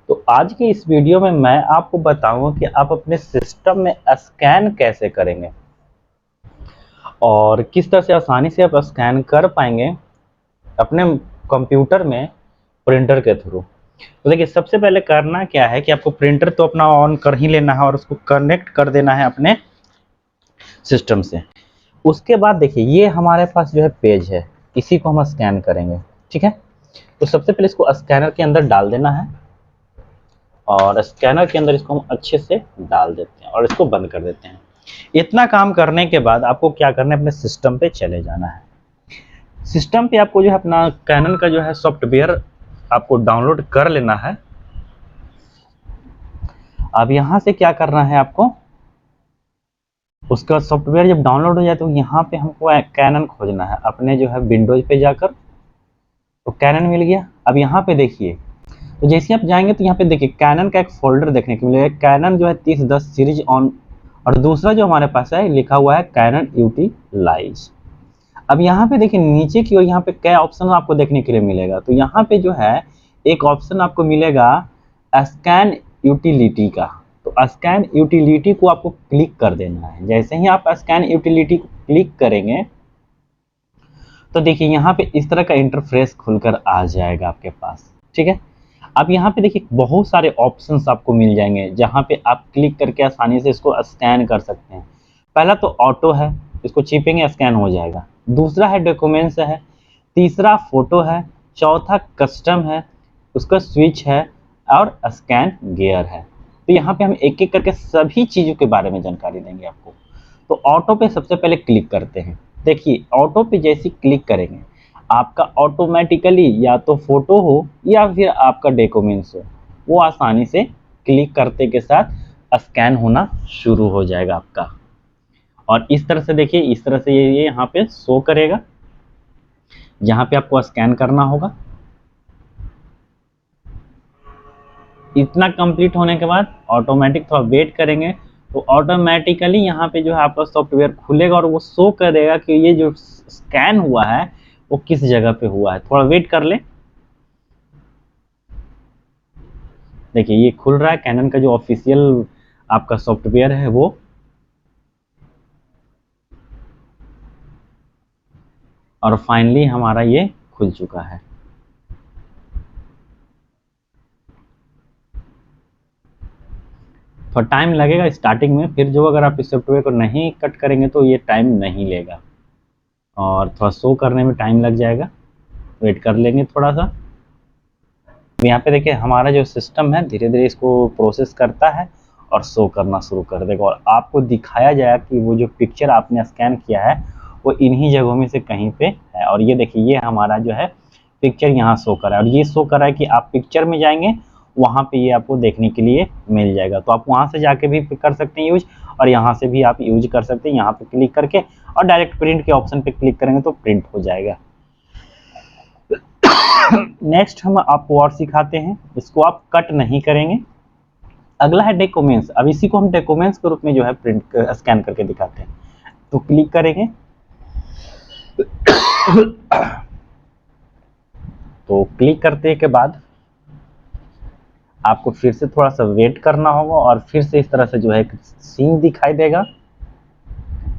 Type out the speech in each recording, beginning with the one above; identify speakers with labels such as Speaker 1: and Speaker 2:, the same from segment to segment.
Speaker 1: तो आज के इस वीडियो में मैं आपको बताऊंगा कि आप अपने सिस्टम में स्कैन कैसे करेंगे और किस तरह से आसानी से आप स्कैन कर पाएंगे अपने कंप्यूटर में प्रिंटर के थ्रू। तो देखिए, सबसे पहले करना क्या है कि आपको प्रिंटर तो अपना ऑन कर ही लेना है और उसको कनेक्ट कर देना है अपने सिस्टम से। उसके बाद देखिए, ये हमारे पास जो है पेज है, इसी को हम स्कैन करेंगे। ठीक है, तो सबसे पहले इसको स्कैनर के अंदर डाल देना है और स्कैनर के अंदर इसको हम अच्छे से डाल देते हैं और इसको बंद कर देते हैं। इतना काम करने के बाद आपको क्या करना है, अपने सिस्टम पे चले जाना है। सिस्टम पे आपको जो है अपना कैनन का जो है सॉफ्टवेयर आपको डाउनलोड कर लेना है। अब यहाँ से क्या करना है, आपको उसका सॉफ्टवेयर जब डाउनलोड हो जाए तो यहाँ पे हमको कैनन खोजना है। अपने जो है विंडोज पे जाकर तो कैनन मिल गया। अब यहाँ पे देखिए, तो जैसे आप जाएंगे तो यहाँ पे देखिए कैनन का एक फोल्डर देखने को मिलेगा, कैनन जो है 3010 सीरीज ऑन, और दूसरा जो हमारे पास है लिखा हुआ है कैनन यूटिलाइज। अब यहाँ पे देखिए नीचे की ओर यहाँ पे क्या ऑप्शन आपको देखने के लिए मिलेगा, तो यहाँ पे जो है एक ऑप्शन आपको मिलेगा स्कैन यूटिलिटी का। तो स्कैन यूटिलिटी को आपको क्लिक कर देना है। जैसे ही आप स्कैन यूटिलिटी को क्लिक करेंगे तो देखिए यहाँ पे इस तरह का इंटरफेस खुलकर आ जाएगा आपके पास। ठीक है, अब यहाँ पे देखिए बहुत सारे ऑप्शंस आपको मिल जाएंगे जहाँ पे आप क्लिक करके आसानी से इसको स्कैन कर सकते हैं। पहला तो ऑटो है, इसको चिपेंगे स्कैन हो जाएगा। दूसरा है डॉक्यूमेंट्स है, तीसरा फोटो है, चौथा कस्टम है, उसका स्विच है और स्कैन गियर है। तो यहाँ पे हम एक एक करके सभी चीज़ों के बारे में जानकारी देंगे आपको। तो ऑटो पे सबसे पहले क्लिक करते हैं। देखिए ऑटो पे जैसे क्लिक करेंगे आपका ऑटोमेटिकली या तो फोटो हो या फिर आपका डॉक्यूमेंट्स हो, वो आसानी से क्लिक करते के साथ स्कैन होना शुरू हो जाएगा आपका। और इस तरह से देखिए, इस तरह से ये यहाँ पे शो करेगा जहाँ पे आपको स्कैन करना होगा। इतना कंप्लीट होने के बाद ऑटोमेटिक थोड़ा वेट करेंगे तो ऑटोमेटिकली यहाँ पे जो है आपका सॉफ्टवेयर खुलेगा और वो शो करेगा कि ये जो स्कैन हुआ है वो किस जगह पे हुआ है। थोड़ा वेट कर ले। देखिए ये खुल रहा है, कैनन का जो ऑफिशियल आपका सॉफ्टवेयर है वो। और फाइनली हमारा ये खुल चुका है। थोड़ा टाइम लगेगा स्टार्टिंग में, फिर जो अगर आप इस सॉफ्टवेयर को नहीं कट करेंगे तो ये टाइम नहीं लेगा और थोड़ा शो करने में टाइम लग जाएगा। वेट कर लेंगे थोड़ा सा। यहाँ पे देखिए हमारा जो सिस्टम है धीरे धीरे इसको प्रोसेस करता है और शो करना शुरू कर देगा और आपको दिखाया जाएगा कि वो जो पिक्चर आपने स्कैन किया है वो इन्हीं जगहों में से कहीं पे है। और ये देखिए ये हमारा जो है पिक्चर यहाँ शो कर रहा है और ये शो कर रहा है कि आप पिक्चर में जाएंगे वहाँ पे ये आपको देखने के लिए मिल जाएगा। तो आप वहाँ से जाके भी कर सकते हैं यूज और यहाँ से भी आप यूज कर सकते हैं। यहाँ पे क्लिक करके और डायरेक्ट प्रिंट के ऑप्शन पे क्लिक करेंगे तो प्रिंट हो जाएगा। नेक्स्ट हम आपको और सिखाते हैं, इसको आप कट नहीं करेंगे। अगला है डॉक्यूमेंट्स। अब इसी को हम डॉक्यूमेंट्स के रूप में जो है प्रिंट स्कैन करके दिखाते हैं। तो क्लिक करेंगे तो क्लिक करने के बाद आपको फिर से थोड़ा सा वेट करना होगा और फिर से इस तरह से जो है एक सीन दिखाई देगा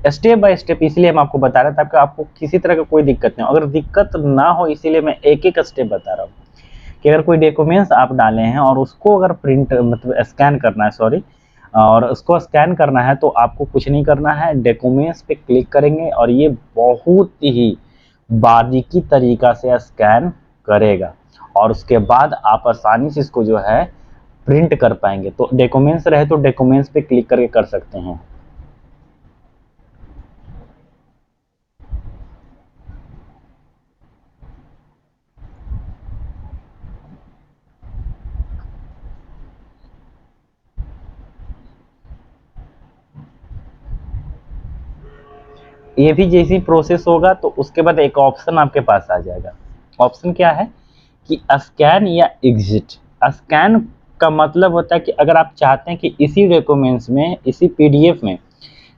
Speaker 1: स्टेप बाय स्टेप। इसलिए हम आपको बता रहे थे कि आपको किसी तरह का कोई दिक्कत नहीं हो। अगर दिक्कत ना हो इसीलिए मैं एक एक स्टेप बता रहा हूँ कि अगर कोई डॉक्यूमेंट्स आप डाले हैं और उसको अगर प्रिंट मतलब स्कैन करना है, सॉरी, और उसको स्कैन करना है तो आपको कुछ नहीं करना है, डॉक्यूमेंट्स पे क्लिक करेंगे और ये बहुत ही बारीकी तरीका से स्कैन करेगा और उसके बाद आप आसानी से इसको जो है प्रिंट कर पाएंगे। तो डॉक्यूमेंट्स रहे तो डॉक्यूमेंट्स पे क्लिक करके कर सकते हैं। ये भी जैसी प्रोसेस होगा तो उसके बाद एक ऑप्शन आपके पास आ जाएगा। ऑप्शन क्या है कि स्कैन या एग्जिट। स्कैन का मतलब होता है कि अगर आप चाहते हैं कि इसी डॉक्यूमेंट्स में, इसी पीडीएफ में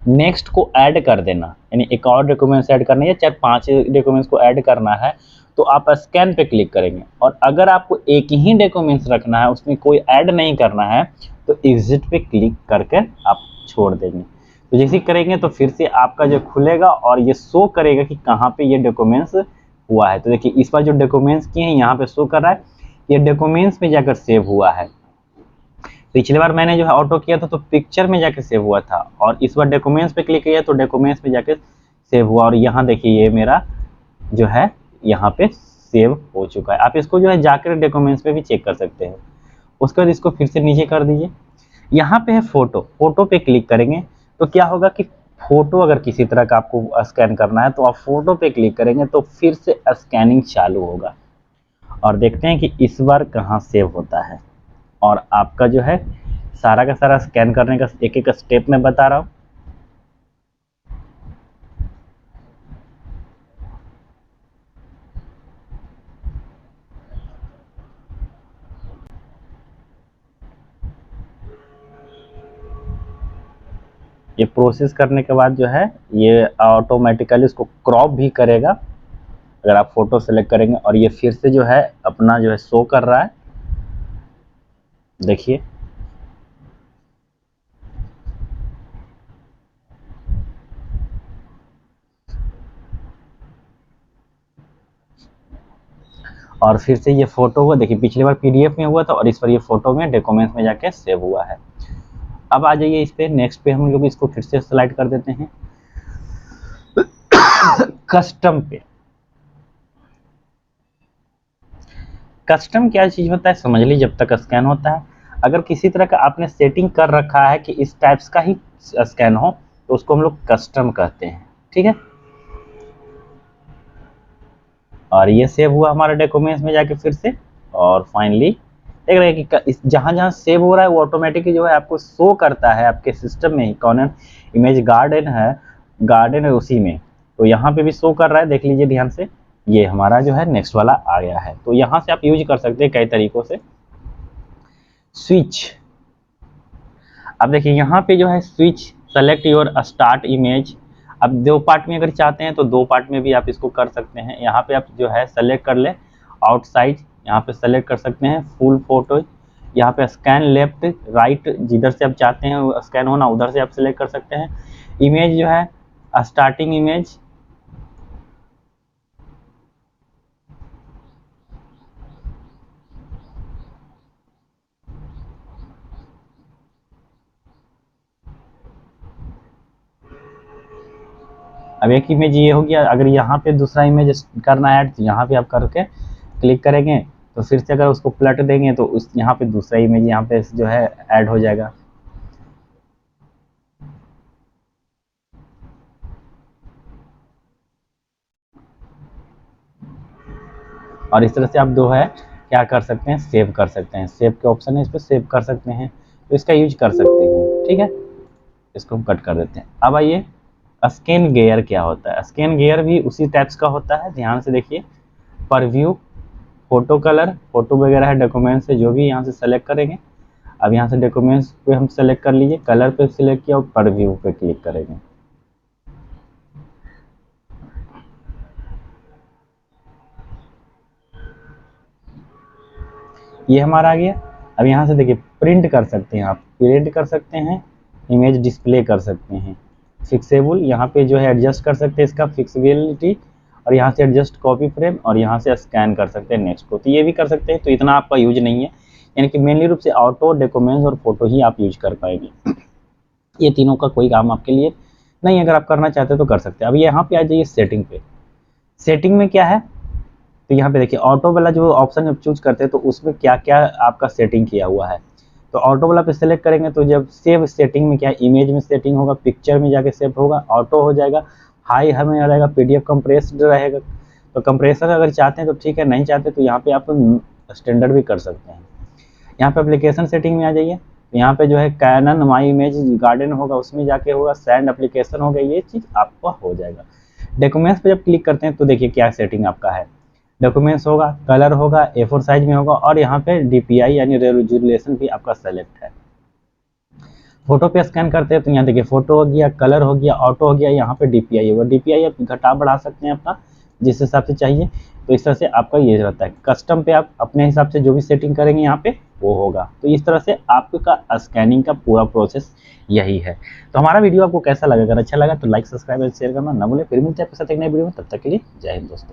Speaker 1: नेक्स्ट को ऐड कर देना, यानी एक और डॉक्यूमेंट्स ऐड करना है या चाहे 5 डॉक्यूमेंट्स को ऐड करना है, तो आप स्कैन पे क्लिक करेंगे। और अगर आपको एक ही डॉक्यूमेंट्स रखना है, उसमें कोई ऐड नहीं करना है, तो एग्जिट पे क्लिक करके आप छोड़ देंगे। तो जैसे करेंगे तो फिर से आपका जो खुलेगा और ये शो करेगा कि कहाँ पे ये डॉक्यूमेंट्स हुआ है। तो देखिए इस बार जो डॉक्यूमेंट्स किए हैं यहाँ पे शो कर रहा है, ये डॉक्यूमेंट्स में जाकर सेव हुआ है। पिछली बार मैंने जो है ऑटो किया था तो पिक्चर में जाके सेव हुआ था, और इस बार डॉक्यूमेंट्स पे क्लिक किया तो डॉक्यूमेंट्स में जाके सेव हुआ। और यहाँ देखिए ये मेरा जो है यहाँ पे सेव हो चुका है। आप इसको जो है जाकर डॉक्यूमेंट्स पे भी चेक कर सकते हैं। उसके बाद इसको फिर से नीचे कर दीजिए। यहाँ पे है फोटो, फोटो पे क्लिक करेंगे तो क्या होगा कि फोटो अगर किसी तरह का आपको स्कैन करना है तो आप फोटो पे क्लिक करेंगे तो फिर से स्कैनिंग चालू होगा। और देखते हैं कि इस बार कहाँ सेव होता है। और आपका जो है सारा का सारा स्कैन करने का एक एक स्टेप मैं बता रहा हूँ। ये प्रोसेस करने के बाद जो है ये ऑटोमेटिकली इसको क्रॉप भी करेगा अगर आप फोटो सेलेक्ट करेंगे। और ये फिर से जो है अपना जो है शो कर रहा है, देखिए। और फिर से ये फोटो हुआ, देखिए पिछली बार पीडीएफ में हुआ था और इस बार ये फोटो में डॉक्यूमेंट्स में जाके सेव हुआ है। अब आ जाइए इस पे, नेक्स्ट पे हम लोग इसको फिर से स्लाइड कर देते हैं कस्टम पे। कस्टम क्या चीज होता है समझ लीजिए जब तक स्कैन होता है। अगर किसी तरह का आपने सेटिंग कर रखा है कि इस टाइप्स का ही स्कैन हो तो उसको हम लोग कस्टम कहते हैं, ठीक है। और ये सेव हुआ हमारे डॉक्यूमेंट्स में जाके फिर से। और फाइनली देख रहे हैं कि जहां जहां सेव हो रहा है वो ऑटोमेटिकली जो है आपको शो करता है आपके सिस्टम में ही। कौन इमेज गार्डन है उसी में, तो यहाँ पे भी शो कर रहा है, देख लीजिए ध्यान से। ये हमारा जो है नेक्स्ट वाला आ गया है। तो यहाँ से आप यूज कर सकते हैं कई तरीकों से। स्विच, अब देखिए यहाँ पे जो है switch select your start image. अब दो पार्ट में अगर चाहते हैं तो दो पार्ट में भी आप इसको कर सकते हैं। यहाँ पे आप जो है सेलेक्ट कर ले आउटसाइड, यहाँ पे सेलेक्ट कर सकते हैं फुल फोटो। यहाँ पे स्कैन लेफ्ट राइट, जिधर से आप चाहते हैं स्कैन होना उधर से आप सेलेक्ट कर सकते हैं। इमेज जो है स्टार्टिंग इमेज, अब एक इमेज ये हो गया। अगर यहाँ पे दूसरा इमेज करना है तो यहाँ पे आप करके क्लिक करेंगे तो फिर से अगर उसको पलट देंगे तो उस यहाँ पे दूसरा इमेज यहाँ पे जो है ऐड हो जाएगा। और इस तरह से आप जो है क्या कर सकते हैं, सेव कर सकते हैं। सेव के ऑप्शन है, इस पर सेव कर सकते हैं, तो इसका यूज कर सकते हैं, ठीक है। इसको हम कट कर देते हैं। अब आइए स्कैन गेयर क्या होता है। स्कैन गेयर भी उसी टाइप्स का होता है, ध्यान से देखिए। परव्यू, फोटो कलर, फोटो वगैरह है डॉक्यूमेंट से जो भी यहाँ से सेलेक्ट करेंगे। अब यहाँ से डॉक्यूमेंट्स पे हम सेलेक्ट कर लीजिए, कलर पे सिलेक्ट किया और परव्यू पे क्लिक करेंगे। ये हमारा आ गया। अब यहाँ से देखिए प्रिंट कर सकते हैं, आप प्रिंट कर सकते हैं, इमेज डिस्प्ले कर सकते हैं। फिक्सेबल, यहाँ पे जो है एडजस्ट कर सकते हैं इसका फिक्सिबिलिटी, और यहाँ से एडजस्ट कॉपी फ्रेम, और यहाँ से स्कैन कर सकते हैं नेक्स्ट को, तो ये भी कर सकते हैं। तो इतना आपका यूज नहीं है, यानी कि मेनली रूप से ऑटो, डॉक्यूमेंट्स और फोटो ही आप यूज कर पाएंगे। ये तीनों का कोई काम आपके लिए नहीं, अगर आप करना चाहते हैं तो कर सकते हैं। अब यहाँ पे आ जाइए सेटिंग पे। सेटिंग में क्या है, तो यहाँ पे देखिए ऑटो वाला जो ऑप्शन आप चूज करते हैं तो उसमें क्या क्या आपका सेटिंग किया हुआ है। तो ऑटो वाला पे सेलेक्ट करेंगे तो जब सेव सेटिंग में क्या है, इमेज में सेटिंग होगा, पिक्चर में जाके सेव होगा, ऑटो हो जाएगा, हाई हमें रहेगा, पीडीएफ कंप्रेस्ड रहेगा। तो कंप्रेसर अगर चाहते हैं तो ठीक है, नहीं चाहते तो यहाँ पे आप स्टैंडर्ड भी कर सकते हैं। यहाँ पे एप्लीकेशन सेटिंग में आ जाइए, यहाँ पे जो है कैनन माई इमेज गार्डन होगा, उसमें जाके होगा सैंड एप्लीकेशन होगा, ये चीज़ आपका हो जाएगा। डॉक्यूमेंट्स पे जब क्लिक करते हैं तो देखिए क्या सेटिंग आपका है। डॉक्यूमेंट्स होगा, कलर होगा, A4 साइज में होगा, और यहाँ पे DPI यानी रेजोल्यूशन भी आपका सेलेक्ट है। फोटो पे स्कैन करते हैं तो यहाँ देखिए फोटो हो गया, कलर हो गया, ऑटो हो गया, यहाँ पे DPI होगा। DPI आप घटा बढ़ा सकते हैं अपना जिस हिसाब से चाहिए। तो इस तरह से आपका ये रहता है, कस्टम पे आप अपने हिसाब से जो भी सेटिंग करेंगे यहाँ पे वो होगा। तो इस तरह से आपका स्कैनिंग का पूरा प्रोसेस यही है। तो हमारा वीडियो आपको कैसा लगा? अगर अच्छा लगा तो लाइक, सब्सक्राइब और शेयर करना ना भूलें। फिर मिलते हैं आपके साथ एक नई वीडियो में, तब तक के लिए जय हिंद दोस्तों।